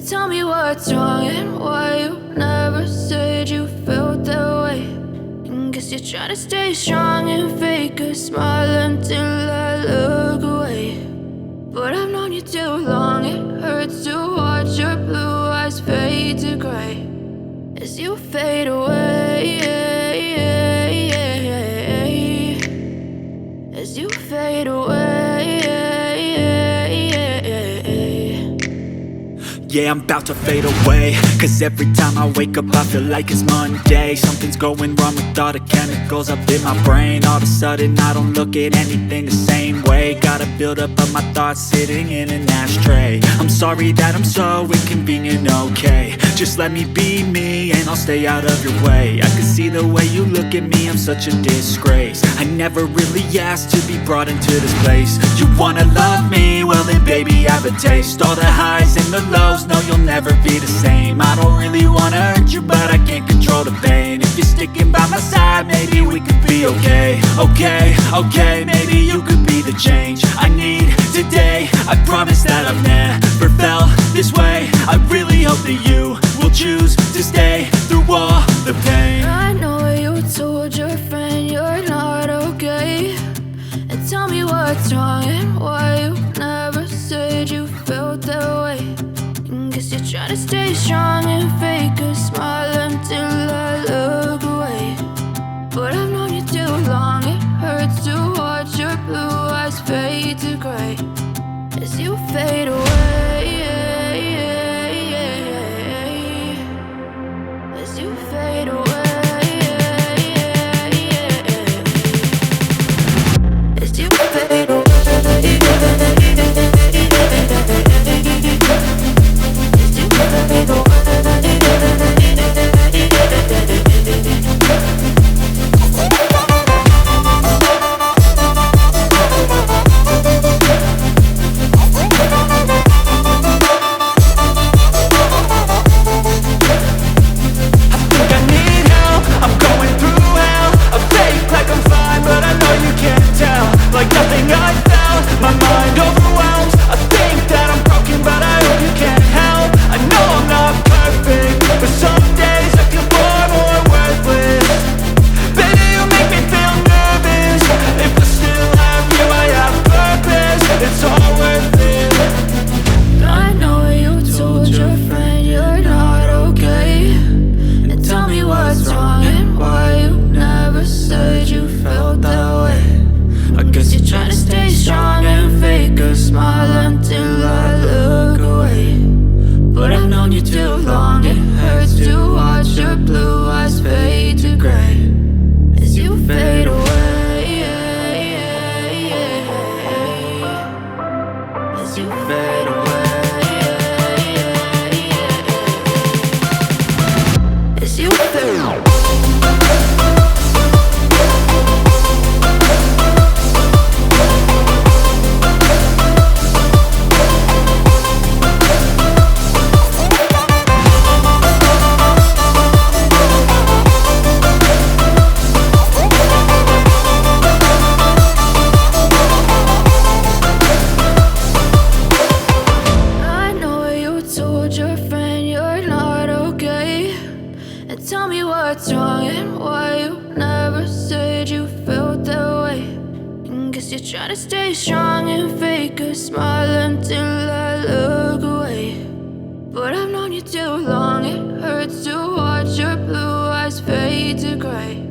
Tell me what's wrong and why you never said you felt that way. And guess you're trying to stay strong and fake a smile until I look away. But I've known you too long, it hurts to watch your blue eyes fade to gray as you fade away, as you fade away. Yeah, I'm about to fade away, cause every time I wake up I feel like it's Monday. Something's going wrong with all the chemicals up in my brain. All of a sudden I don't look at anything the same way. Gotta build up of my thoughts sitting in an ashtray. I'm sorry that I'm so inconvenient, okay. Just let me be me and I'll stay out of your way. I can see the way you look at me, I'm such a disgrace. I never really asked to be brought into this place. You wanna love me? Well then baby I have a taste. All the highs and the lows, no you'll never be the same. I don't really wanna hurt you but I can't control the pain. If you're sticking by my side maybe we could be okay. Okay, maybe you could be the change I need today. I promise that I've never felt this way. I really hope that you will choose to stay through all the pain. I know you told your friend you're not okay. And tell me what's wrong and why you never said you felt that way. And guess you're trying to stay strong and fake a smile until I look away. But I've known you too long, it hurts to watch your blue eyes fade to gray as you fade away, as you fade away, as you fade away. Like nothing I felt, my mind overwhelmed. I think that I'm broken but I hope you can't help. I know I'm not perfect, but some days I feel far more worthless. Baby, you make me feel nervous. If I still have you, I have purpose. It's all worth it. I know you told your friend you're not okay. And tell me what's wrong and why you never said you felt that way. I guess you're trying to stay strong and fake a smile until I look away. But I've known you too long, it hurts to watch your blue eyes fade to gray as you fade away, as you fade away, as you fade away. Tell me what's wrong and why you never said you felt that way. And guess you're trying to stay strong and fake a smile until I look away. But I've known you too long, it hurts to watch your blue eyes fade to gray